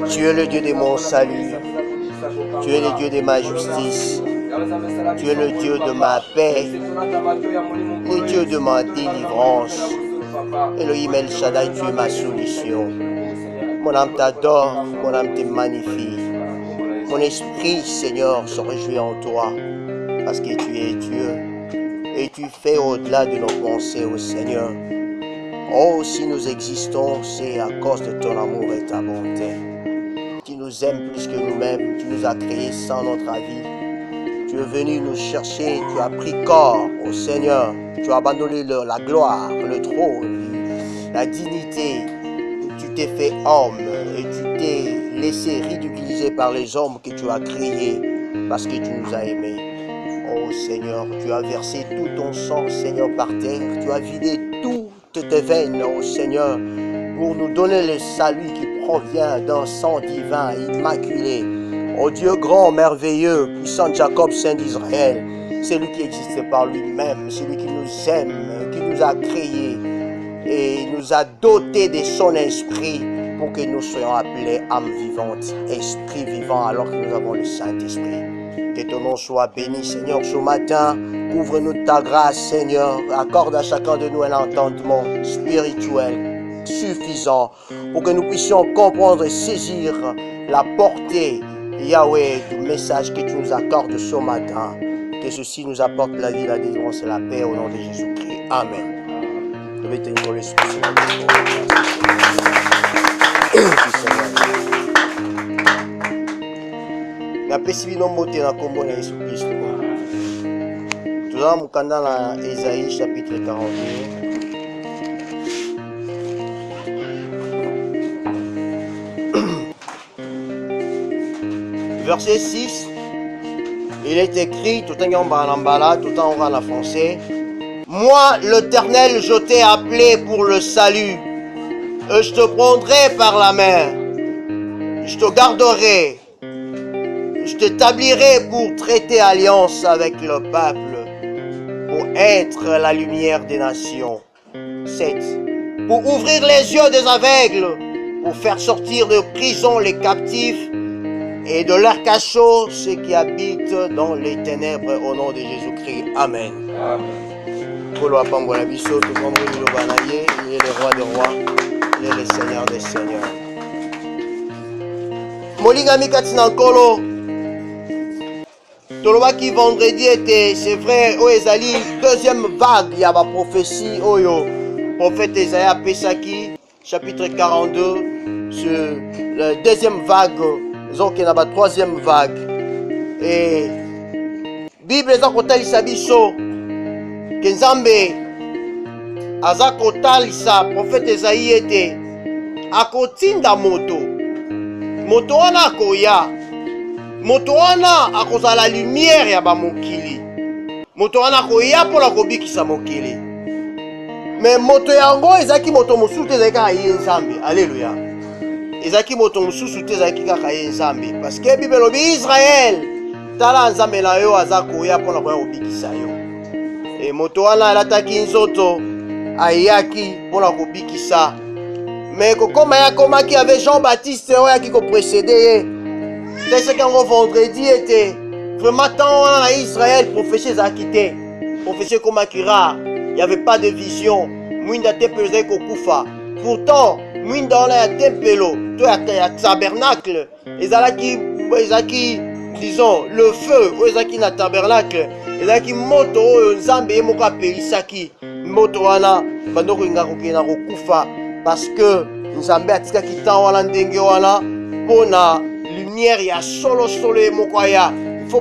Tu es le Dieu de mon salut. Tu es le Dieu de ma justice. Tu es le Dieu de ma paix. Le Dieu de ma délivrance. Elohim El Shaddai, tu es ma solution. Mon âme t'adore, mon âme te magnifie. Mon esprit, Seigneur, se réjouit en toi, parce que tu es Dieu, et tu fais au-delà de nos pensées, ô Seigneur. Oh, si nous existons, c'est à cause de ton amour et ta bonté. Tu nous aimes plus que nous-mêmes, tu nous as créés sans notre avis. Tu es venu nous chercher, tu as pris corps, ô Seigneur. Tu as abandonné la gloire, le trône, la dignité. Tu t'es fait homme et tu t'es laissé ridiculiser par les hommes que tu as créés parce que tu nous as aimés. Oh Seigneur, tu as versé tout ton sang, Seigneur, par terre. Tu as vidé toutes tes veines, oh Seigneur, pour nous donner le salut qui provient d'un sang divin, immaculé. Oh Dieu grand, merveilleux, puissant Jacob, Saint d'Israël, c'est lui qui existe par lui-même, c'est lui qui nous aime, qui nous a créés et nous a dotés de son esprit pour que nous soyons appelés âmes vivantes, esprit vivant alors que nous avons le Saint-Esprit. Que ton nom soit béni, Seigneur, ce matin. Couvre-nous de ta grâce, Seigneur. Accorde à chacun de nous un entendement spirituel suffisant pour que nous puissions comprendre et saisir la portée, Yahweh, du message que tu nous accordes ce matin. Que ceci nous apporte la vie, la délivrance et la paix au nom de Jésus-Christ. Amen. Je vais tenir le napesi bino mbote na kombo na Yesu Kristo. Tozala mokanda na Ésaïe chapitre 41. Verset 6. Il est écrit, tout en mbala, tout en oral en français. Moi, l'Éternel, je t'ai appelé pour le salut. Et je te prendrai par la main. Je te garderai. Je t'établirai pour traiter alliance avec le peuple, pour être la lumière des nations. 7. Pour ouvrir les yeux des aveugles, pour faire sortir de prison les captifs et de leur cachot ceux qui habitent dans les ténèbres au nom de Jésus-Christ. Amen. Il est le roi des rois, il est le seigneur des seigneurs. Molingami Katinankolo. Tolobaki vendredi était, c'est vrai, au Ezali, deuxième vague, il y a ma prophétie, oyo, prophète Esaïa Pesaki, chapitre 42, sur la deuxième vague, disons qu'il y a ma troisième vague. Et, Bible est en côté Isabiso, Kenzambe, Aza Kotalisa, prophète Esaïe était, à Kotinda Moto, Moto wana koya. Moto wana akoza la lumière ya ba mokili. Moto wana koya pola kobikisa mokili. Mais moto yango ezaki moto mosusu ezaki kaka ye Nzambe. Alléluia. Ezaki moto mosusu ezaki kaka ye Nzambe parce que Bible lobi Israël tala Nzambe na yo aza koya pola koya kobikisa yo. Et moto wana alataki nzoto ayaki pola kobikisa. Mais kokoma ya komaki avec Jean-Baptiste oya ki ko précéder. C'est ce qu'on vendredi était vraiment tant en Israël prophétie a quitté prophétie comme Akira il n'y avait pas de vision Mwinda tempelo kokufa pourtant Mwinda la tempelo toi ya tabernacle ezalaki disons le feu ezaki na tabernacle ezalaki moto oyo Nzambe moko apelisaki moto wana bandoko ingako kena kokufa parce que Nzambe atikaki tant wana ndenge wana pona lumière ya solo mokoya. Il faut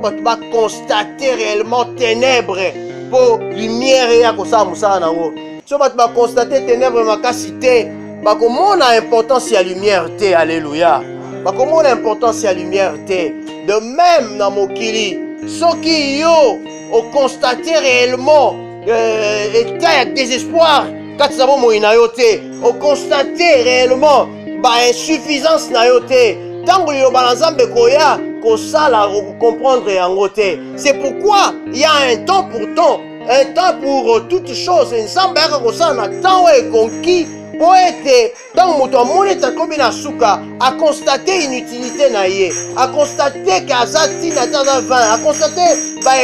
constater réellement ténèbres pour lumière ya kosa musana nango. Si on va constater ténèbres makasité, comment on a importance ya lumière té, alléluia. Comment on a importance ya lumière té. De même dans mokili, soki yo on constater réellement état de désespoir quand ça va moina yo té, on constater réellement insuffisance na yo té. Tango liloba na Nzambe koya kosala comprendre yango te. C'est pourquoi il y a un temps pour tout, un temps pour toutes choses. Nzambe aka kosala na temps et conquis Poète, dans mon temps, mon état comme il a souka, a constaté inutilité naïe, a constaté qu'Azati n'a pas 20, a constaté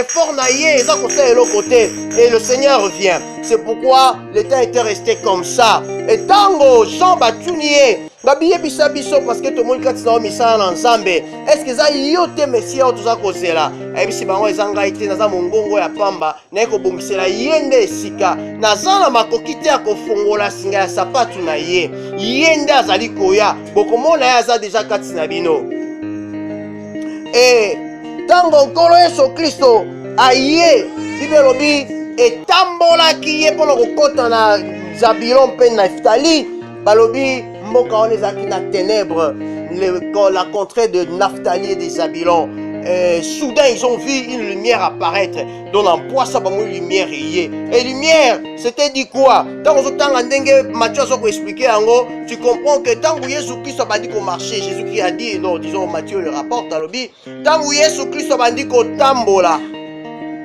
effort naïe, ils ont constaté l'autre côté, et le Seigneur revient. C'est pourquoi l'état était resté comme ça. Et tango, Jean Batunier, babiye bisa biso parce que tout le monde quand ils ont mis ça en ensemble. Est-ce que ça yote messie tout ça cause là? Et puis si bango ezanga été na za mongongo ya pamba, na ko bomisela yende sika, na za na makokite ya kofongola singa ya sapatu na ye. Yende azali koya, bokomona ya za déjà kati na bino. Et tango nkolo Yesu Kristo aye, bibelobi etambola ki ye pour kokota na Zabulon pe na Naphtali, balobi mboka on ezaki na ténèbres, la contrée de Naphtali et de Zabulon. Soudain ils ont vu une lumière apparaître dans l'emploi ça une lumière y et lumière c'était dit quoi tant que temps ndenge Matthieu a expliqué ango tu comprends que tant que Jésus Christ a dit qu'on marchait Jésus Christ a dit non disons Matthieu le rapporte à l'obi tant que Jésus Christ a dit qu'on tambola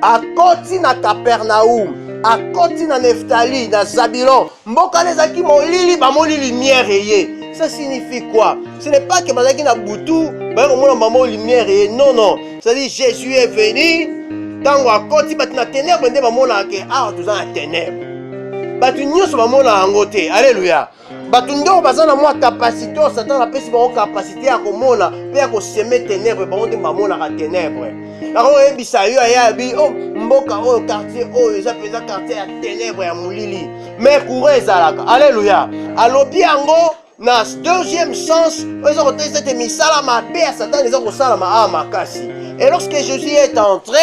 à côté na Capernaum à côté na Naphtali na Zabulon mboka nezaki molili ba molili lumière y. Ça signifie quoi? Ce n'est pas que Bazaki na Boutou, maman lumière et non, non. C'est-à-dire Jésus est venu, tant à côté, na ténèbres, maman a que ah, tout ça en ténèbres. Batu nyos maman a angoté, alléluia. Batu ndo bazana moi capacité, Satan a pris son capacité à komona, puis à semer ténèbres, maman a ténèbres. Alors ebisa yo aya bi oh mboka oh quartier oh eza peza quartier ya ténèbres ya mulili. Mais courez ezalaka, alléluia. Alobi ango na deuxième sens, ils ont retenu cette émission à Satan, ils ont reçu à Makasi. Et lorsque Jésus est entré,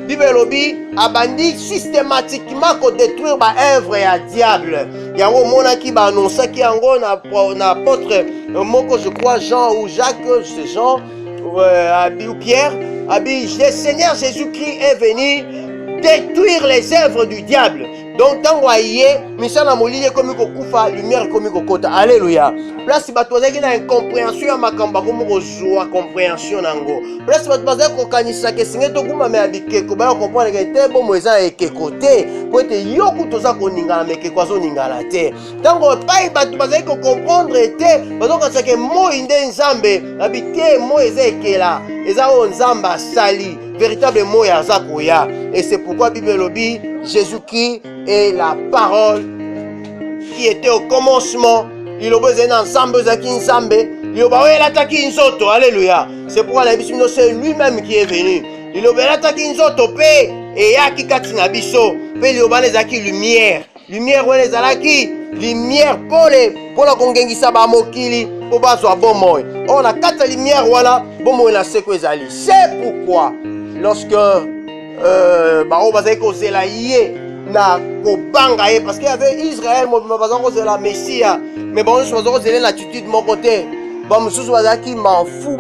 Bible lobby a bandit systématiquement qu'on détruire ma œuvre et à diable. Il y a un moment qui va annoncer qu'il y a un apôtre, mot je crois Jean ou Jacques, c'est Jean ou Pierre, le Seigneur Jésus-Christ est venu détruire les œuvres du diable. Donc, tant que Michel Amoli comme Koufa, lumière comme Kokota. Alléluia. Place si batoze qui na incompréhension à makamba comme joie compréhension nango. Place si batoze ko kanisa ke singe to kuma me abike ko ba comprendre que te bon moza e ke côté pour être yoku toza ko ningala me ke kwazo ningala te. Tant que pas batoze ko comprendre te bazo ka sake mo inde nzambe abite mo ezekela eza o nzamba sali véritable mot ya zakoya. Et c'est pourquoi Bible lobby Jésus-Christ est la parole qui était au commencement. Il a besoin d'ensemble, il a besoin alléluia. C'est pourquoi c'est lui-même qui est venu. Il a besoin d'attaquer et yaki katina biso. Il a besoin de lumière. Lumière, ouais, les alaki. Lumière pour la kongengisa ba mokili. Pour bazwa bon moy. On a quatre lumières, voilà. Bon moy la sekwezali. C'est pourquoi, lorsque Baro bazai ko zela yé na ko banga yé parce qu'il y avait Israël mo bazai ko zela Messia mais bon je bazai ko zela l'attitude de mon côté bon mususu bazai ki m'en fous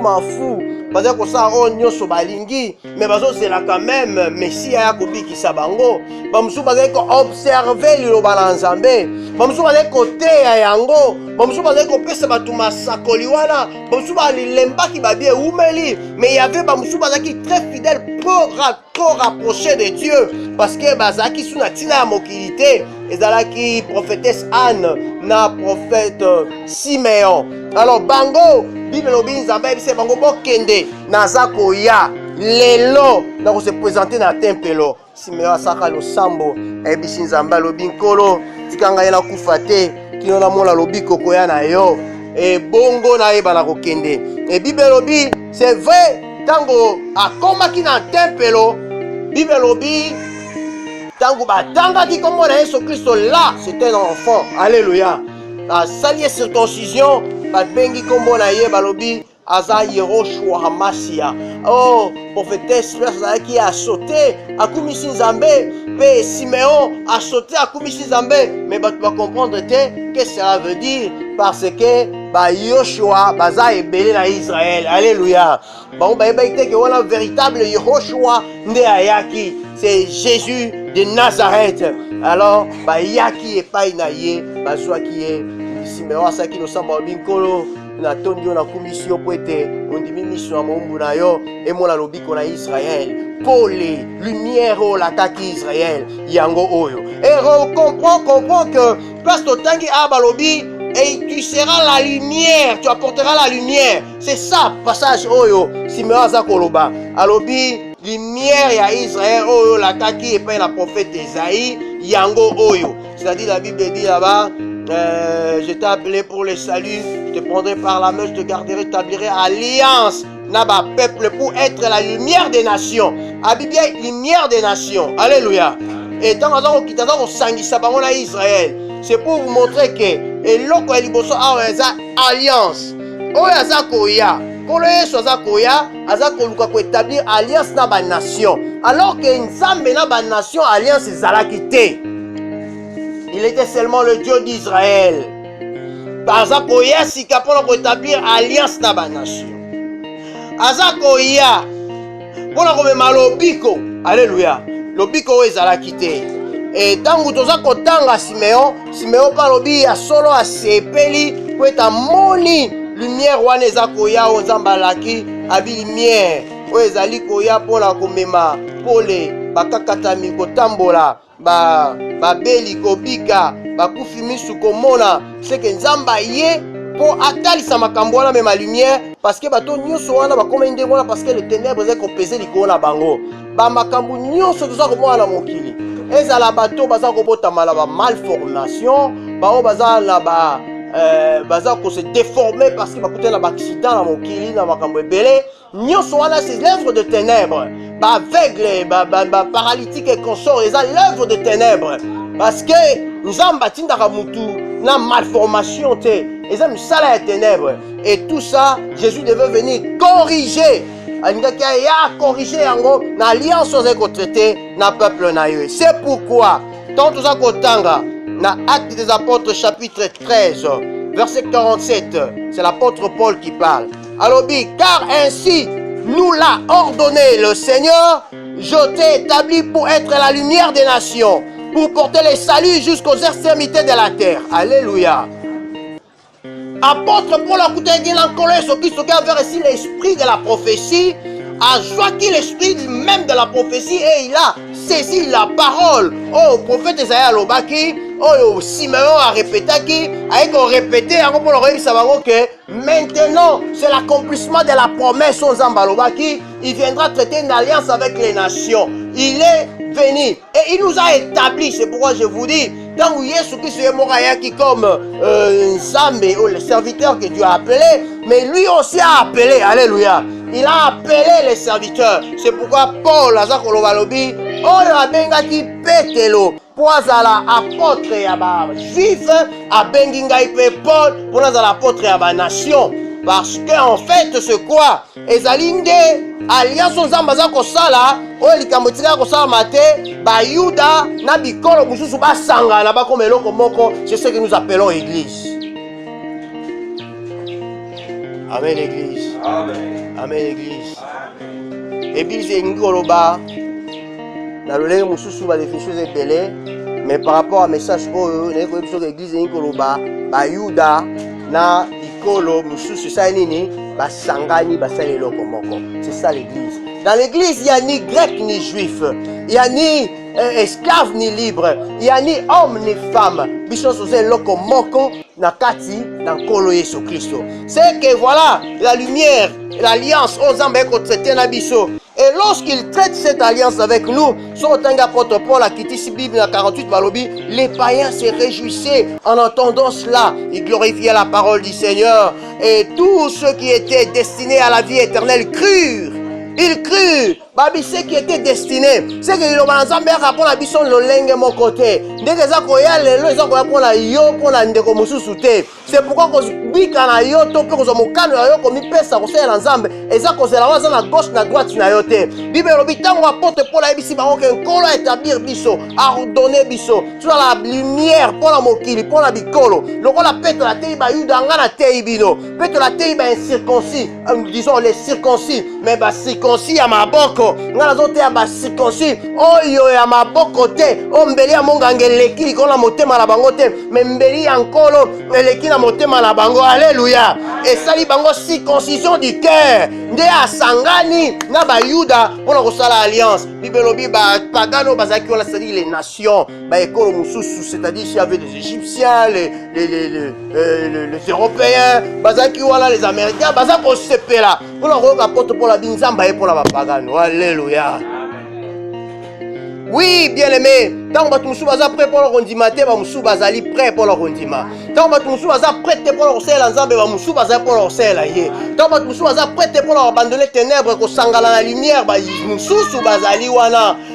bazai ko sa o nyoso balingi mais bazai zela quand même Messia ya ko bikisa bango bon mususu bazai ko observer le balanzambe bon mususu bazai ko te ya yango bon mususu bazai ko pesa batu masakoli wana bon mususu balimba ki babie umeli mais il y avait bon mususu bazai ki très fidèle pour rapprocher de Dieu parce que bazaki suna tina mokilité ezalaki prophétesse Anne na prophète Siméon. Alors bango Bible lobi nzambe bise bango bokende nazako ya lelo na ko se présenter na tempelo Siméon asaka lo sambo ebisi nzambe lobi nkolo tikanga yena kufa te kino na mona lobi kokoya na yo et bongo na yeba na kokende et Bible lobi c'est vrai tango akomaki na tempelo Bible lobi tango batanga ki komona Yesu Kristo là c'était un enfant alléluia na sali circoncision babengi komona ye balobi aza Yehoshua Hamasia oh prophétesse qui a sauté akumisi nzambe pe Siméon a sauté akumisi nzambe mais tu vas comprendre qu'est-ce que ça veut dire parce que ba Yoshua baza ebele na Israël alléluia bon ba ite que wala véritable Yehoshua nde ayaki c'est Jésus de Nazareth alors ba yaki epai na ye bazwa ki ye Siméon asaki no samba binkolo na tondio na komisio po ete ondimi miso ya mombu na yo emona lobiko na Israël pole lumière olataki Israël yango oyo et comprend que place totangi abalobi et tu seras la lumière, tu apporteras la lumière. C'est ça, passage Oyo, Simeon Azakoloba. Alobi, lumière ya Israël, Oyo, la kaki et pas la prophète Esaïe, Yango Oyo. C'est-à-dire, la Bible dit là-bas, je t'ai appelé pour le salut, je te prendrai par la main, je te garderai, je t'établirai alliance. Naba peuple pour être la lumière des nations. Abibia, lumière des nations. Alléluia. Et dans Israël, c'est pour vous montrer que et loko eliboso aza alliance. Oya za koya. Kolo yeso za koya, aza koluka ko établir alliance na ba nation. Alors que Nzambe na ba nation alliance ezalaki te. Il était seulement le Dieu d'Israël. Aza koya sika pour établir alliance na ba nation. Aza koya pour komema lobiko. Alléluia. Lobiko ezalaki te. Et tangu toza kotanga Simeon palobi ya solo asepeli po eta moni lumière wana eza koya o Nzambe alaki abi lumière o ezali koya mpona komema pole bakakatami kotambola babeli kobika bakufi misu komona seke Nzambe ye po atalisa makambo wana mema lumière parce que bato nyonso wana bakoma ndenge wana parce que le ténèbre eza kopese likolo na bango bamakambo nyonso toza komona na mokili ezala bato baza kobotama na ba malformation bao baza na baza ko se déformer parce que bakutana na ba accident na mokili na makambo ebele nyonso wana c'est l'œuvre de ténèbres ba aveugle ba paralytique et consort eza l'œuvre de ténèbres parce que Nzambe atindaka mutu na malformation te eza misala ya ténèbres et tout ça Jésus devait venir corriger. Alingaki ya corriger yango na alliance oze ko traiter na peuple na yo. C'est pourquoi tant toza kotanga na Actes des Apôtres chapitre 13 verset 47, c'est l'apôtre Paul qui parle. Alobi, car ainsi nous l'a ordonné le Seigneur, je t'ai établi pour être la lumière des nations, pour porter les saluts jusqu'aux extrémités de la terre. Alléluia. Apôtre Paul a coûté ce qui avait reçu l'esprit de la prophétie, a joui l'esprit même de la prophétie et il a saisi la parole. Oh, prophète Esaïe Lobaki, oh, Simeon a répété qui a répété que maintenant c'est l'accomplissement de la promesse aux Zambalobaki. Il viendra traiter une alliance avec les nations. Il est venu et il nous a établi. C'est pourquoi je vous dis, tant que Yesu qui est mort comme Nzambe, le serviteur que Dieu a appelé, mais lui aussi a appelé. Alléluia. Il a appelé les serviteurs. C'est pourquoi Paul a dit, oyo abengaki Petelo po azala apôtre ya ba juif abengi ngai pe Paul po azala apôtre ya ba nation parce que en fait c'est quoi ezali nde alliance Nzambe aza kosala oyo likambo tika kosala mate ba Yuda na bikolo mosusu basangana bakoma eloko moko. C'est ce que nous appelons église. Amen l'église. Amen. Amen l'église. Église engoloba na lolenge mosusu ba définition ebele mais par rapport à message oyo na ko biso l'église engoloba ba Yuda na bikolo mosusu ça nini basangani basala eloko moko. C'est ça l'église. Dans l'église il y a ni grec ni juif, il y a ni esclave ni libre, il y a ni homme ni femme. Biso soze eloko moko na kati na nkolo Yesu Kristo. C'est que voilà la lumière, l'alliance aux Nzambe ko traiter na biso. Et lorsqu'il traite cette alliance avec nous, son apôtre Paul a quitté cette Bible dans 48 Balobi, les païens se réjouissaient en entendant cela. Ils glorifiaient la parole du Seigneur. Et tous ceux qui étaient destinés à la vie éternelle crurent. Ils crurent. Babi, ceux qui étaient destinés. C'est que le Nzambe a pour la bison le lenge mon côté. Dès que ça koya lelo ça koya pour la yo pour la ndeko mususu te. C'est pourquoi ko bika na yo to pe ko zo mokano yo ko mi pesa ko sala Nzambe. Et ça ko sala waza na gauche na droite na yo te. Bible lobitango apôtre Paul a bisi bango ke nkolo établir biso, a ordonner biso. Sur la lumière pour la mokili pour la bikolo. Loko la pète la tei ba yuda ngana tei bino. Pète la tei ba incirconcis, disons les circoncis, mais ba circoncis ya maboko. Ngana zote ya ba circoncis oyo ya maboko te. O mbeli ya mongange eleki likolo na motema na bango te, mais mbeli ya nkolo eleki na motema na bango. Alléluia. Et sali bango circoncision du cœur. Nde asangani na ba Yuda pona kosala alliance. Bible lobi ba pagano bazaki on a dit les nations, ba ekolo mususu, c'est-à-dire s'il y avait des Égyptiens, les les Européens, bazaki wana les Américains, baza ko sepela. Pour la apôtre pour la binzamba et pour la bapagano. Alléluia. Oui, bien aimé, tant que tu vas prêt pour le rondima, tu vas prêt pour le rondima. Tant que tu vas prêt pour le sel, tu vas pour le sel. Tant que tu vas prêt pour abandonner les ténèbres, pour s'engager la lumière,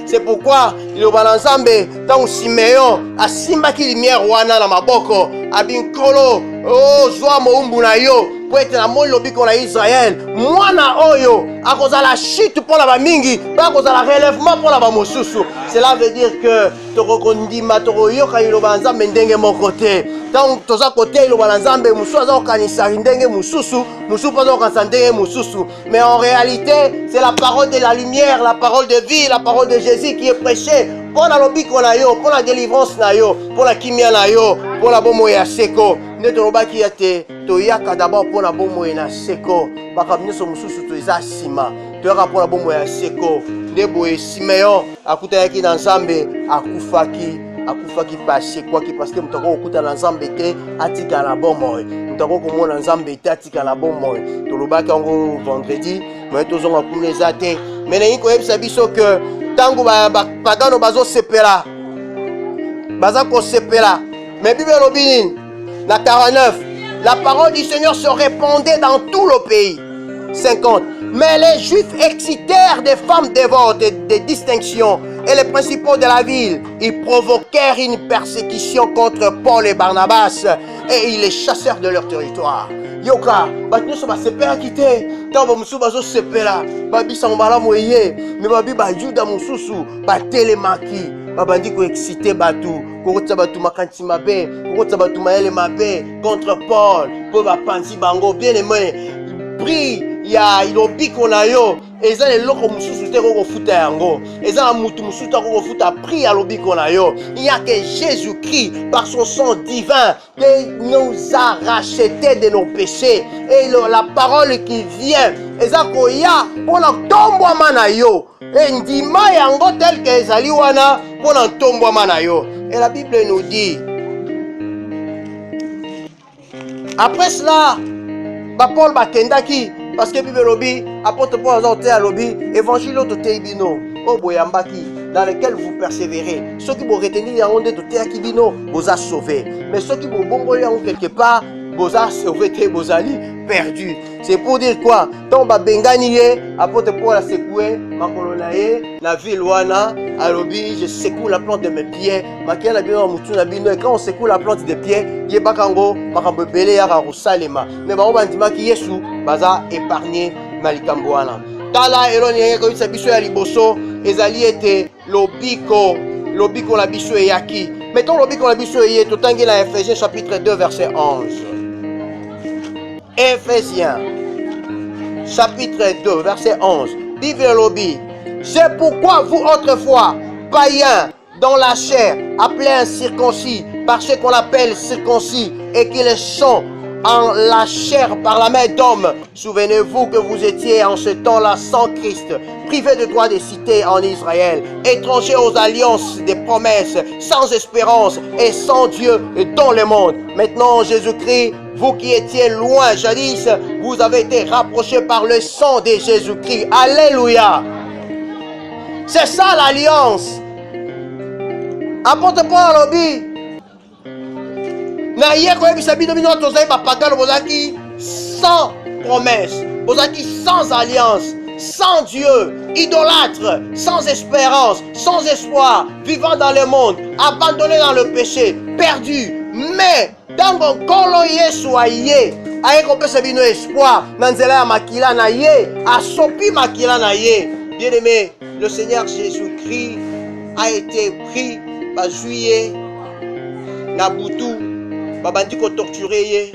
c'est pourquoi le balanzambe, tant que Siméon a simbaki lumière wana na maboko, abinkolo, oh, joie moumbu na yo. Pour être la mole lobby qu'on a Israël, mwana oyo, à cause de la chute pour la mingi, pas à cause de la relèvement pour la bamosusu. Cela veut dire que toko kondima toko yoka ilobanza mendenge mon côté. Tant que toza côté ilobanza mbe musu aza kanisa ndenge mususu, musu pas okanisa ndenge mususu. Mais en réalité, c'est la parole de la lumière, la parole de vie, la parole de Jésus qui est prêchée. Pour la lobby qu'on a yo, pour la délivrance na yo, pour la kimia na yo, pour la bomo ya seko. Ne te roba ki yate, to yaka d'abord pour la bomo ya seko. Bakabine so mususu to eza sima. To yaka pour la bomo ya seko. Ne boye Siméon akuta yaki na Nzambe akufaki passé quoi qui parce que mutako okuta na Nzambe te atika na bomo. Mutako komona Nzambe te atika na bomo. To lobaki ngo vendredi, mais to zonga kuneza te. Mais ne ko yebisa biso que tango pagano bazo sepela baza ko sepela mais Bible lobini na 49 la parole du Seigneur se répandait dans tout le pays. 50 mais les Juifs excitèrent des femmes dévotes des distinctions et les principaux de la ville. Ils provoquèrent une persécution contre Paul et Barnabas et ils les chassèrent de leur territoire. Yoka, batnyuso ba sepela kite, tamba musu bazo sepela, babi sambala moye, mais babi ba juda mususu, ba telemaki, babandi ko excité batu, ko kotsa batu makanti mabe, ko kotsa batu maele mabe contre Paul, po ba panzi bango bien aimé, prie ya ilobi kona yo, eza le loko mususu te ko futa yango, eza na mutu mususu ta ko futa prie ya lobi kona yo. Il y a que Jésus-Christ par son sang divin qui nous a rachetés de nos péchés et la parole qui vient eza ko ya pona tombwa mana yo. Et ndima yango tel que ezali wana pona tombwa mana yo. Et la Bible nous dit après cela Paul bakendaki parce que Bible lobby apôtre Paul azorte à lobby évangile to teibino o boyambaki dans lequel vous persévérez. Ceux qui vont retenir yango de teaki bino vous a sauvé. Mais ceux qui vont bongoli yango quelque part vous a sauvé te bozali perdu. C'est pour dire quoi? Tant ba bengani ye apôtre Paul a secoué makolo na ye na ville wana à lobby je secoue la plante de mes pieds makia na bino mutu na bino et quand on secoue la plante des pieds ye bakango makambo belé ya Yerusalema mais ba bandima ki Yesu baza épargné malikambo wana tala eloni yenge ko bisa biso ya liboso ezali ete lobiko la biso yaki mettons lobiko la biso ye totangi na Ephésiens chapitre 2 verset 11. Ephésiens chapitre 2 verset 11. Bible lobby. C'est pourquoi vous autrefois païens dans la chair appelés incirconcis par ce qu'on appelle circoncis et qui le sont en la chair par la main d'homme. Souvenez-vous que vous étiez en ce temps-là sans Christ, privés de droit de cité en Israël, étrangers aux alliances des promesses, sans espérance et sans Dieu dans le monde. Maintenant, Jésus-Christ, vous qui étiez loin jadis, vous avez été rapprochés par le sang de Jésus-Christ. Alléluia. C'est ça l'alliance. Apôtre Paul lobby. Na ye ko ebisa bino bino tozali bapagano bozaki sans promesse, bozaki sans alliance, sans Dieu, idolâtre, sans espérance, sans espoir, vivant dans le monde, abandonné dans le péché, perdu. Mais dans mon kolo Yesu aye, aye kopesa bino espoir, nanzela ya makila na ye, asopi makila na ye. Bien aimé, le Seigneur Jésus-Christ a été pris par juillet, Nabutu, babandi ko torturer ye,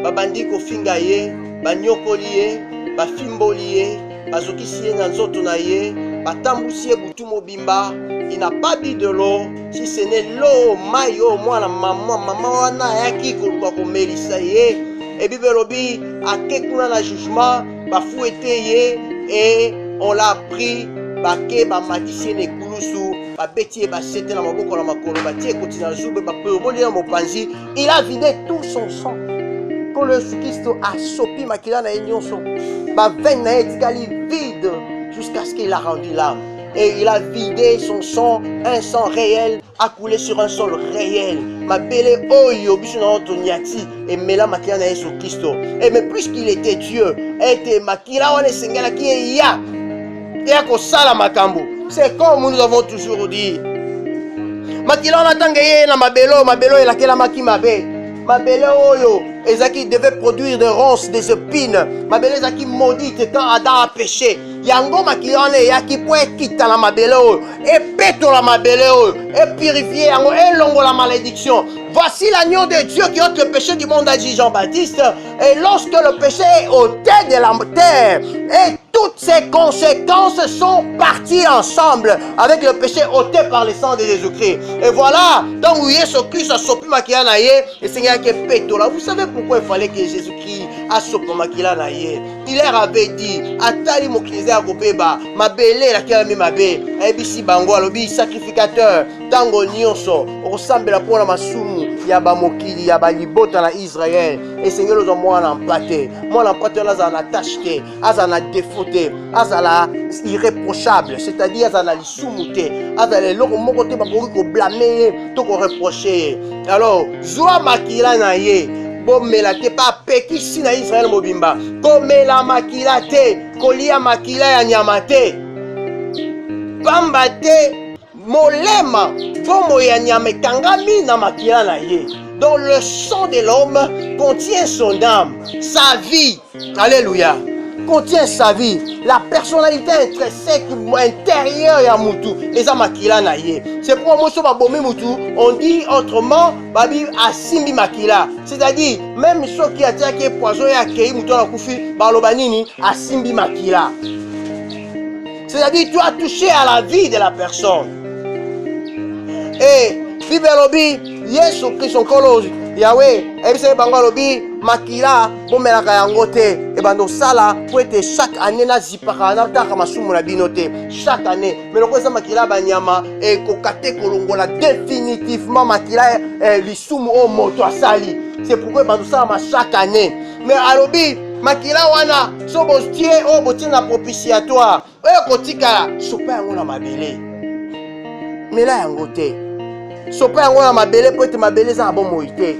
babandi ko finga ye, banyokoli ye, bafimboli ye, bazokisi ye na nzoto na ye, batambusi ye butu mobimba. Il n'a pas dit de l'eau, si ce n'est l'eau, mayo, moi la maman wana yaki koluka komelisa ye. Et Bible lobi akekuna na jugement, bafouete ye et on l'a pris, bake bamatisi ne kulusu, babeti basete na maboko na makolo batie koti na zube bapeboli na mopanzi. Il a vidé tout son sang. Quand le Christ a sopi makila na nyonso, ba veine na etikali vide jusqu'à ce qu'il a rendu l'âme. Et il a vidé son sang, un sang réel, a coulé sur un sol réel. Ma belle oyo biso na otonyati et mela makila na Yesu Christo. Et mais puisqu'il était Dieu, était makila wana sengela ki ya. Ya ko sala makambo. C'est comme nous avons toujours dit. Makila wana tangeye na mabelo elakela maki mabe. Mabele oyo ezaki devait produire des ronces, des épines. Mabele ezaki maudite quand Adam a péché. Yango makilane yaki po ekita la mabele oyo, epeto la mabele oyo, et purifier yango, et longo la malédiction. Voici l'agneau de Dieu qui ôte le péché du monde, a dit Jean-Baptiste. Et lorsque le péché est ôté de la terre, et toutes ces conséquences sont parties ensemble avec le péché ôté par le sang de Jésus-Christ. Et voilà, donc où Jésus-Christ a sopi makila na ye, et Seigneur qui péto là. Vous savez pourquoi il fallait que Jésus-Christ a sopi makila na ye? Il leur avait dit, atali mokilize ya kobeba, mabele la kila mi mabe, ebisi bango alobi sacrificateur, tango nyonso, osambela pona masumu ya ba mokili ya ba libota na Israël. Et Seigneur nous mwana mpate, mwana mpate na za na tachete, azana défaute, azala irréprochable, c'est-à-dire azana lisumu te, azala loko moko te ba ko blâmer, to ko reprocher. Alors, zwa makila na ye. Bomela te pa pekisi na Israël mobimba. Komela makila te, kolia makila ya nyama te. Pamba te, molema, bomo ya nyama kangami na makila na ye. Donc le sang de l'homme contient son âme, sa vie. Alléluia. Contient sa vie, la personnalité intrinsèque intérieure ya mutu, les amakila na ye. C'est pourquoi moi sur ma bombe mutu, on dit autrement, babi asimbi makila. C'est-à-dire même ceux qui attaquent qui poison ya kei mutu na kufi, balobanini asimbi makila. C'est-à-dire tu as touché à la vie de la personne. Et Bibelobi, Yesu Christ Kolo Yahweh, ebise bango lobi makila bomelaka yango te e bando sala po ete chaque année na zipaka na taka masumu na bino te chaque année mais loko eza makila banyama e kokate kolongola définitivement makila lisumu o moto asali. C'est pourquoi bando sala chaque année mais alobi makila wana so bostie o botie na propitiatoire e kotika sopa yango na mabele mela yango te. Sopa yango na mabele po ete mabele za bon moite.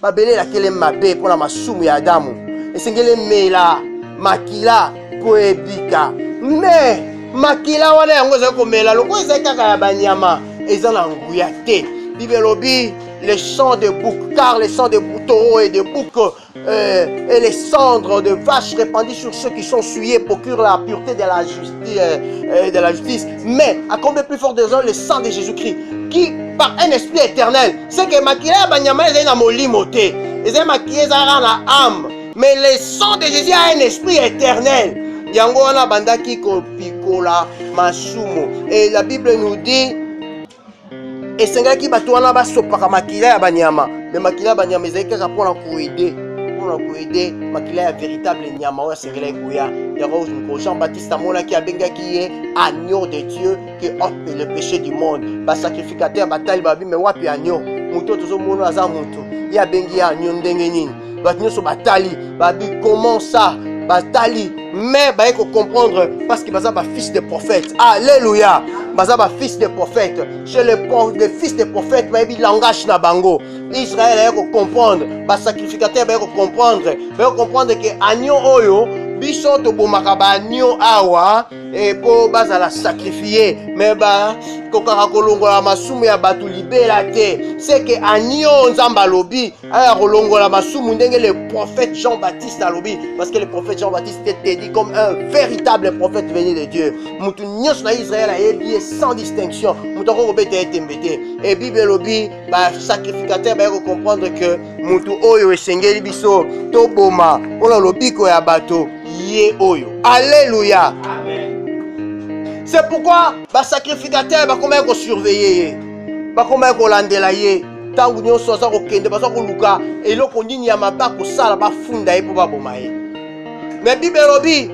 Mabele la kele mabe pour la masumu ya Adamu. Esengele mela makila po ebika. Mais makila wana yango za ko mela loko eza kaka ya banyama eza na nguya te. Bibelobi les sangs de bouc, car les sangs de taureaux et de bouc et les cendres de vaches répandues sur ceux qui sont souillés procurent la pureté de la justice. Mais à combien plus fort des hommes le sang de Jésus-Christ qui par un esprit éternel, c'est que makila banyama eza na molimo te, eza makila eza na âme, mais le sang de Jésus a un esprit éternel. Yango wana bandaki ko pikola masumu. Et la Bible nous dit et sengaki bato wana basopaka makila ya banyama, mais makila banyama ezali kaka mpona koede, makila ya véritable nyama oyo asengela ekoya. Yango Jean-Baptiste amonaki abengaki ye agneau de Dieu qui ôte le péché du monde. Basacrificateur batali babi mais wapi agneau moto tozomona aza moto ye abengi ye agneau ndenge nini. Bato nyonso batali babi comment ça batali mais baye ko comprendre parce que baza ba fils de prophète. Alléluia. Baza ba fils de prophète. Chez les fils de prophète bayebi langage na bango. Israël baye ko comprendre, ba sacrificateur baye ko comprendre que agneau oyo biso to bomaka ba agneau awa et po bazala sacrifier mais ba kokaka kolongola masumu ya batu libela te. C'est que agneau nzamba lobi aya kolongola masumu ndenge le prophète Jean-Baptiste alobi, parce que le prophète Jean-Baptiste était dit comme un véritable prophète venu de Dieu. Mutu nyos na Israël a élié sans distinction. Mutu ko bete etembete et Bible lobi ba sacrificateur ba ko comprendre que mutu oyo esengeli biso to boma ona lobiko ya bato ye oyo. Alléluia. Amen. C'est pourquoi ba sacrificateur ba comment ko surveiller, ba comment ko landela ye. Tangu nyonso za ko kende ba za ko luka eloko nini ya maba ko sala ba funda ye po ba boma ye. Mais Bible lobi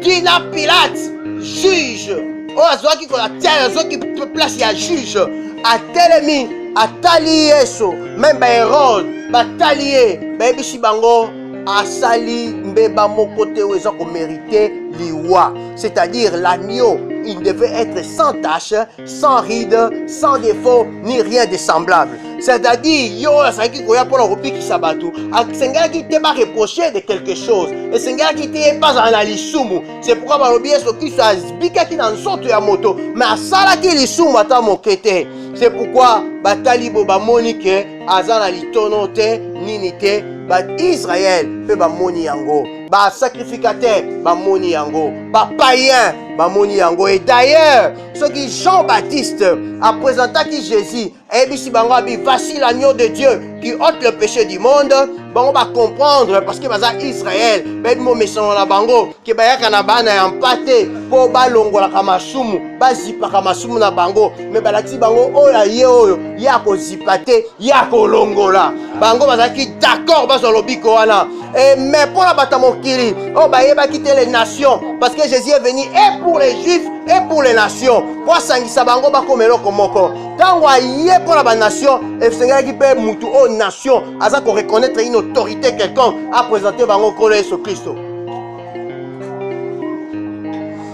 Tina Pilate juge azwaki kotia azwaki place ya juge atelemi atali Yesu même Hérode batali ye bayebisi bango asali mbeba moko te oyo eza komérite liwa, c'est-à-dire l'agneau. Il devait être sans tache, sans ride, sans défaut, ni rien de semblable. C'est-à-dire, yo, qui koya pour le qui sabatou, Seigneur qui te va reprocher de quelque chose, et Seigneur qui te pas en alisumu. C'est pourquoi Balobi Yesu Christ a zbika qui n'en sorte ya moto, mais à sala qui lisumu ata mokete. C'est pourquoi batali bo ba monike azana litonote ninite ba Israël pe ba moni yango, ba sacrificateur ba moni yango, ba païen ba moni yango. Et d'ailleurs, ceux qui Jean-Baptiste a présenté Jésus, et bisi bango abi voici l'agneau de Dieu qui ôte le péché du monde. Bango va comprendre parce que baza Israël, ben mo mesono na bango ke bayaka na bana ya mpate po balongola kamasumu, bazipa kamasumu na bango, mais balaki bango oya ye oyo ya ko zipate ya ko longola. Bango bazaki d'accord bazo lobiko wana. Et mais pour la batamokili, oh ba yeba quitter les nations parce que Jésus est venu et pour les Juifs et pour les nations. Pour sangisa bango ba komelo komoko. Tango aye pour la nation, et Seigneur qui peut mutu aux nations, asa ko reconnaître une autorité quelqu'un à présenter bango ko Jésus Christ.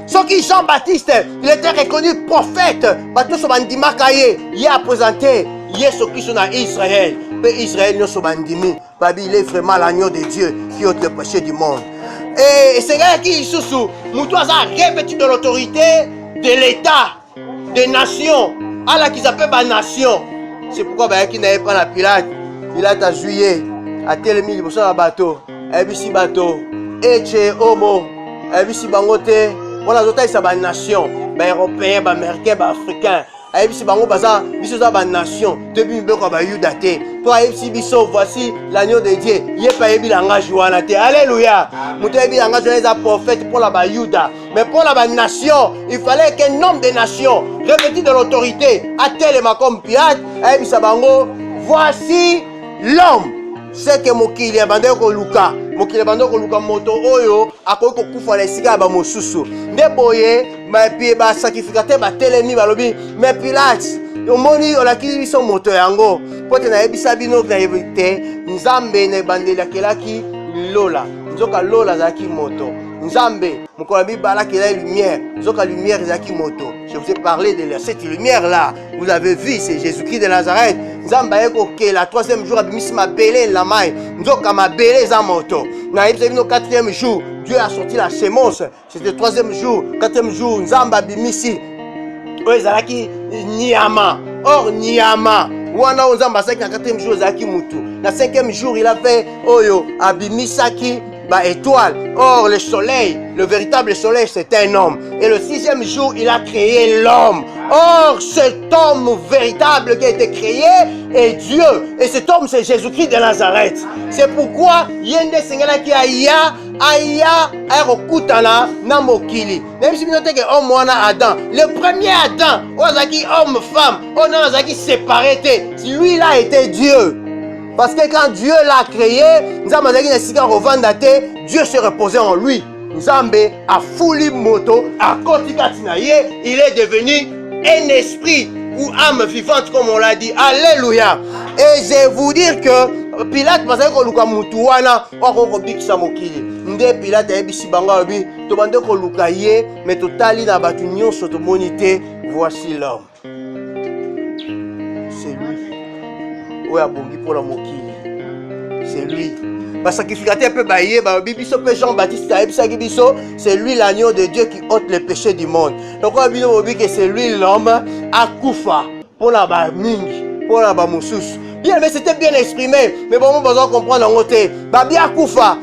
Ce qui Jean-Baptiste, il était reconnu prophète, bato so bandima kaye, il a présenté Jésus Christ na Israël. Israël ne se bandimi, il est vraiment l'agneau de Dieu qui ôte le péché du monde. Et c'est là qui sous Moutou a revêtu de l'autorité de l'État, des nations, à la qu'ils appellent la nation. C'est pourquoi il n'avait pas la Pilate. Pilate a juillet, a télémis pour ça bateau, et puis si bateau, et chez homo, et puis si bangote, on a d'autres ça ba nation, ba européen, ba américain, ba africain. Et puis si bango baza, biso za ba nation, depuis mbeko ba yudate. Toi et si biso voici l'agneau de Dieu. Il est pas ébi langage wanate. Alléluia. Moutou ébi langage wanate est prophète pour la ba yuda. Mais pour la ba nation, il fallait qu'un homme de nation, revêtu de l'autorité, attelema comme Pilate, et puis sa bango, voici l'homme. C'est que mokili abandé ko luka. Mokili abandé ko luka moto oyo akoki kokufa na esika ba mosusu. Nde boye ba pi ba sacrificateur ba telemi balobi mais Pilate omoni olakisi biso moto yango pote na yebisa bino na yebite Nzambe na bandela kelaki lola nzoka lola zaki moto Nzambe mokolo bibala kela lumière nzoka lumière zaki moto. Je vous ai parlé de cette lumière là, vous avez vu, c'est Jésus-Christ de Nazareth. Nzamba eko ke la troisième jour abimisi ma belé la main nzoka ma belé za moto na yebisa bino quatrième jour Dieu a sorti la sémence. C'était le troisième jour, quatrième jour Nzamba bimisi oezalaki Niama. Or Niama wana Nzamba saki na quatrième jour zaki mutu. Na cinquième jour il a fait oyo abimisaki ba étoile. Or le soleil, le véritable soleil c'est un homme. Et le sixième jour il a créé l'homme. Or cet homme véritable qui a été créé est Dieu. Et cet homme c'est Jésus-Christ de Nazareth. C'est pourquoi yende sengela ki aya aerokutana na mokili. Même si binote que homme wana Adam, le premier Adam, ozaki homme femme, on a ozaki séparé. Lui là était Dieu. Parce que quand Dieu l'a créé, Dieu se reposait en lui. Nzambe a fouli moto, a kotikatinaye, il est devenu un esprit ou âme vivante comme on l'a dit. Alléluia. Et je vais vous dire que Pilate parce que luka mutu wana oko bikisa mokili. Nde Pilate ebisi banga lobi to bande ko luka ye mais totali na batu nyonso to monité voici l'homme. C'est lui. Oya bongi pour la mokili. C'est lui. Sacrificateur peut bailler, Jean-Baptiste, c'est lui l'agneau de Dieu qui ôte le péché du monde. Donc on dit que c'est lui l'homme à Koufa pour la mingi, pour la moussous. Bien, mais c'était bien exprimé. Mais bon, on va comprendre en côté. Babia Koufa,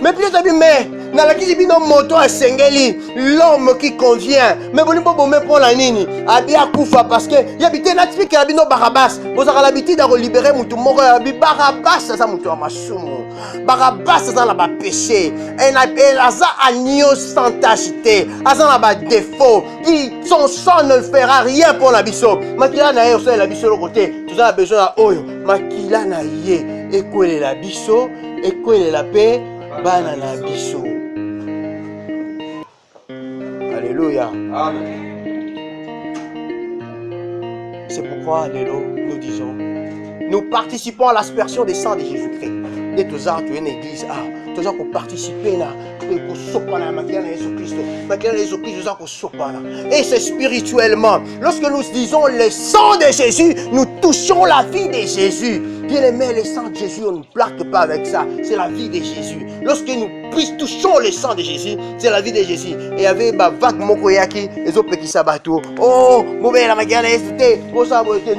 mais puis mais dans la kizibino moto à Sengeli, l'homme qui convient. Mais bon, on va pour la nini. Abia Koufa parce que y habite n'attique que abino Barabas. Vous avez l'habitude de libérer moutou moro Barabas ça moutou amasumo. Barabas ça n'a pas péché. Et ça agneau sans tacheté. Ça n'a pas défaut. Son sang ne fera rien pour la biso. Makila na yo c'est la biso le côté. Tout ça a besoin de oyo. Makila na ye. Écoute la biso, écoute la paix, banana biso. Alléluia. Amen. C'est pourquoi, Lélo, nous disons, nous participons à l'aspersion des sangs de Jésus-Christ. Dès que tu es une église, tu as participer à et c'est spirituellement. Lorsque nous disons le sang de Jésus, nous touchons la vie de Jésus. Bien aimé, le sang de Jésus, on ne plaque pas avec ça. C'est la vie de Jésus. Lorsque nous touchons le sang de Jésus, c'est la vie de Jésus. Et il y avait une vague mokoyaki, les autres qui s'abattent. Oh, mauvais la magana,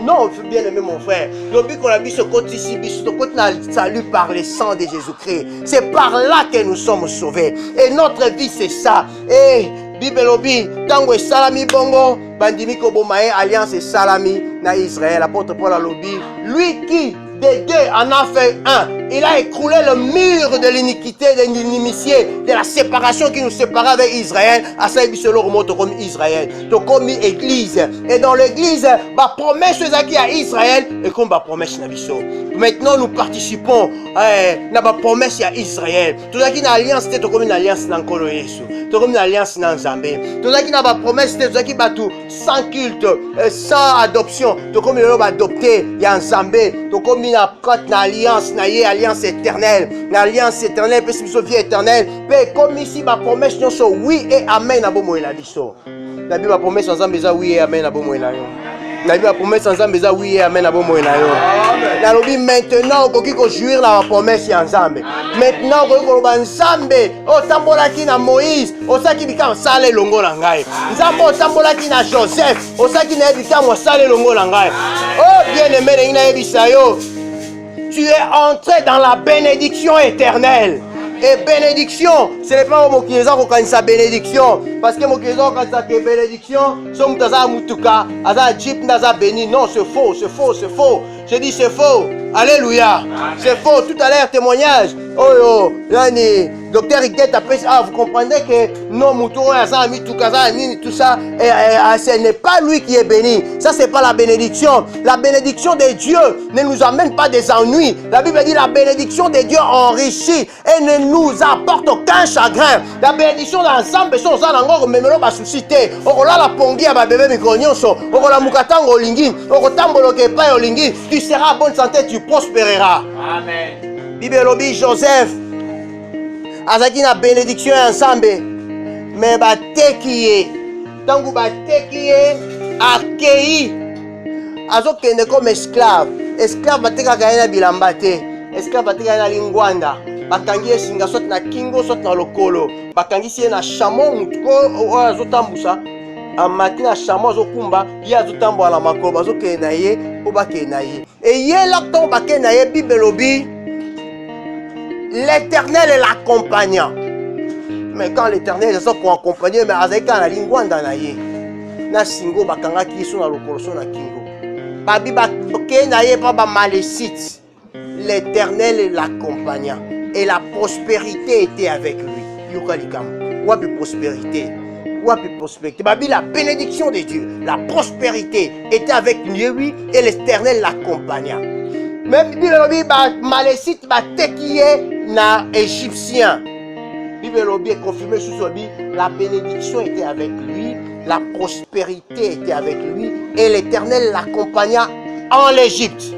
non, bien aimé mon frère. Le but qu'on a vu ce côté ici, ce côté salut par le sang de Jésus-Christ. C'est par là que nous sommes sauvés. Et notre vie, c'est ça. Et Bible lobi, tango et salami bongo, bandimi kobomae, alliance et salami na Israël. Apôtre Paul a lobby, lui qui des deux en a fait un. Il a écroulé le mur de l'iniquité, de l'inimitié, de la séparation qui nous séparait avec Israël. À ça, il se le remonte comme Israël. Donc, comme église. Et dans l'église, ma promesse est à Israël et comme ma promesse n'a pas. Maintenant, nous participons à la promesse à Israël. Tout ça qui est une alliance, c'est comme une alliance dans Kolo Yesu. C'est comme une alliance dans Zambé. Tout ça qui n'a pas promesse, c'est tout ça qui bat tout sans culte, sans adoption. C'est comme il a adopté, il y a un Zambé. C'est comme une alliance, alliance éternelle. L'alliance éternelle, parce que vie éternelle. Mais comme ici, ma promesse, nous sommes oui et amen à Bomo et la biso. La Bible a promesse en Zambé, oui et amen à Bomo et la yo. La Bible a promesse en Zambé, oui et amen à Bomo et la yo. La Bible maintenant, on peut jouir la promesse en Zambé. Maintenant, on peut Zambé, au tambolaki na Moïse, au saki bika sale longo langai. Zambo tambolaki na Joseph, au saki na bika sale longo langai. Oh bien aimé, na ebisayo. Tu es entré dans la bénédiction éternelle. Et bénédiction, ce n'est pas mon qui sa bénédiction. Parce que mon qui sa bénédiction, son taza mutuka, aza jeep naza béni. Non, c'est faux, c'est faux, c'est faux. Je dis c'est faux. Alléluia. C'est faux. Tout à l'heure, témoignage. Oh, Lani, docteur Iguet après vous comprenez que non, Moutouro, tout ça, ce n'est pas lui qui est béni. Ça, c'est pas la bénédiction. La bénédiction de Dieu ne nous amène pas des ennuis. La Bible dit la bénédiction de Dieu enrichit et ne nous apporte aucun chagrin. La bénédiction d'ensemble, c'est ça, encore, mais non, pas suscité. On a la pongi à ma bébé Mikonyoso. On a la Mukatang Olingi. On a Tamboloke Pai Olingi. Tu seras en bonne santé, tu prospéreras. Amen. Bible lobi Joseph azaki na bénédiction ensemble mais batekiye tangu batekiye akei azokende comme esclave batekaka ye na bilamba te esclave batekaka na lingwanda bakangi ye singa soit na kingo soit na lokolo bakangisi ye na chameau mutuko oyo azotambusa amati na chameau azokumba ye azotambola na makolo bazokende na ye po bakende na ye ye ntango bakende na ye Bible lobi l'Éternel l'accompagnant. Mais quand l'Éternel est pour accompagner, mais avec la lingwanda na ye. Na singo bakanga ki so na lokoloso na kingo. Babi baké na ye pa ba malécite. L'Éternel l'accompagnant et la prospérité était avec lui. Yokalikam. Wapi prospérité. Wapi prospérité. Babi la bénédiction de Dieu, la prospérité était avec lui et l'Éternel l'accompagnant. Même Bible malécite batekiye na égyptien. Bible est confirmé sous la bénédiction était avec lui, la prospérité était avec lui et l'Éternel l'accompagna en l'Égypte.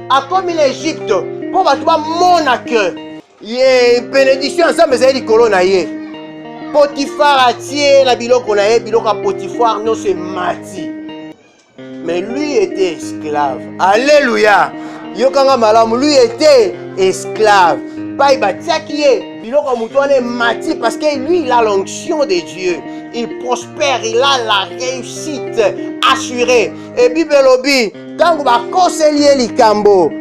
A comme l'Égypte, pour battre mon accueil, il y a une bénédiction ensemble mais il colonna yé. Potiphar a tiré la biloko na yé, biloko a Potiphar non c'est mati. Mais lui était esclave. Alléluia. Yokanga malamu, lui était esclave. Pas biloko mutone mati parce que lui il a l'onction de Dieu. Il prospère, il a la réussite assurée. Et Bible lobi, tango ba koselié likambo,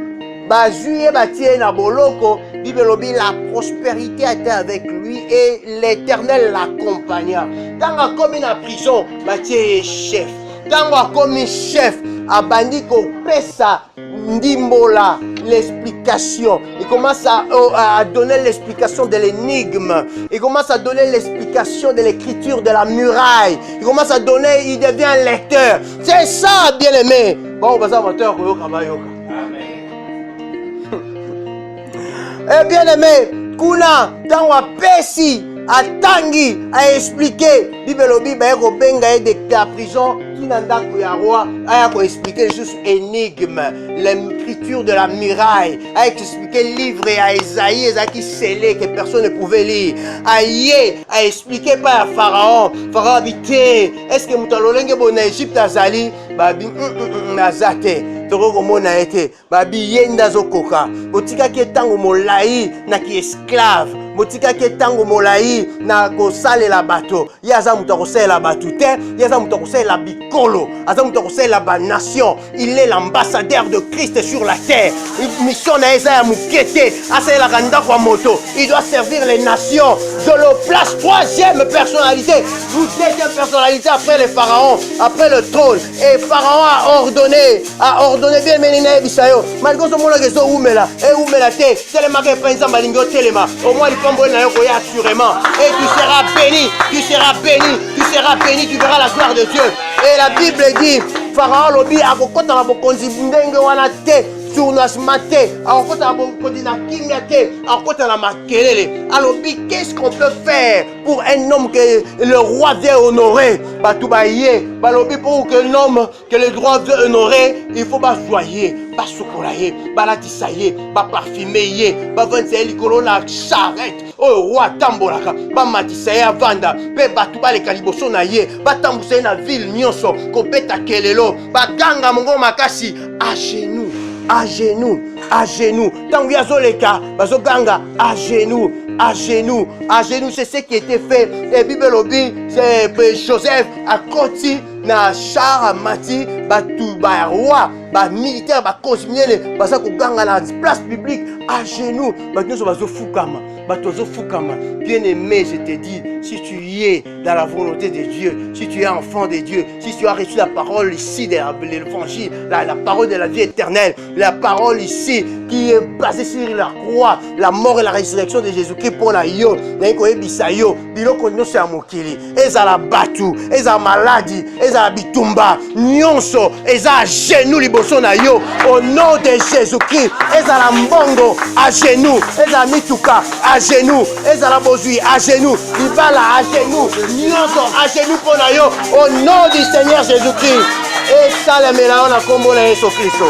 ba juye ba tie na boloko, Bible lobi la prospérité était avec lui et l'Éternel l'accompagna. Tango comme na prison, ba tie chef. Tango comme chef, abandi ko pesa ndimbola l'explication. Il commence à donner l'explication de l'énigme. Il commence à donner l'explication de l'écriture de la muraille. Il commence à donner, il devient un lecteur. C'est ça, bien aimé. Bon, et bien aimé, kuna tanwa pesi atangi a expliqué Bible lobi ba ko benga de la prison qui n'anda ko ya roi a ko expliquer juste énigme l'écriture de la muraille a expliqué livre à Isaïe qui scellé que personne ne pouvait lire a expliqué par Pharaon habité est-ce que mutalolenge bon Égypte azali babi nazate toko mona ete babi yenda zokoka botika ki tango molai na ki esclave botika ki tango molai na ko salela bato yaza muto ko salela bato te yaza muto ko salela bikolo aza muto ko salela ba nation il est l'ambassadeur de Christ sur la terre mission na eza ya mukete asalela kanda kwa moto il doit servir les nations je le place troisième personnalité ou deuxième personnalité après les pharaons après le trône et Pharaon a ordonné bien menina bisayo malgré ce monde que zo umela et umela te tellement que prince malingo telema au moins il pombo na yo koya assurément et tu seras béni tu verras la gloire de Dieu et la Bible dit Pharaon lobi akokota na bokonzi ndenge wana te tournagement te akokota na bokonzi na kimia te akokota na makelele alobi qu'est-ce qu'on peut faire pour un homme que le roi veut honorer batoubaye balobi pour que l'homme que le roi veut honorer il faut pas joyer pas sokolaye balatisaye pas parfumer pas vendre likolo na charrette oh roi tambolaka ba matisaye avanda pe batu baleka liboso na ye batambusa na ville nyonso kobeta kelelo baganga mongo makasi à genoux tangu yazoleka bazoganga à genoux, c'est ce qui était fait. Et Bible lobi, c'est Joseph a côté na char mati batu ba roi ba militaire ba cosmienne basa ko ganga na place publique à genoux batu so bazo fukama bien aimé je te dis si tu es dans la volonté de Dieu si tu es enfant de Dieu si tu as reçu la parole ici de l'évangile la parole de la vie éternelle la parole ici qui est basée sur la croix la mort et la résurrection de Jésus-Christ pour la yo na ko ebisa yo biloko nyonso ya mokili ezala batu ezala maladie ezala bitumba nyonso eza à genoux liboso na yo au nom de Jésus-Christ ezala mbongo à genoux ezala mituka à genoux ezala bozui à genoux libala à genoux nyonso à genoux pour na yo au nom du Seigneur Jésus-Christ et salamela na kombo na Yesu Kristo.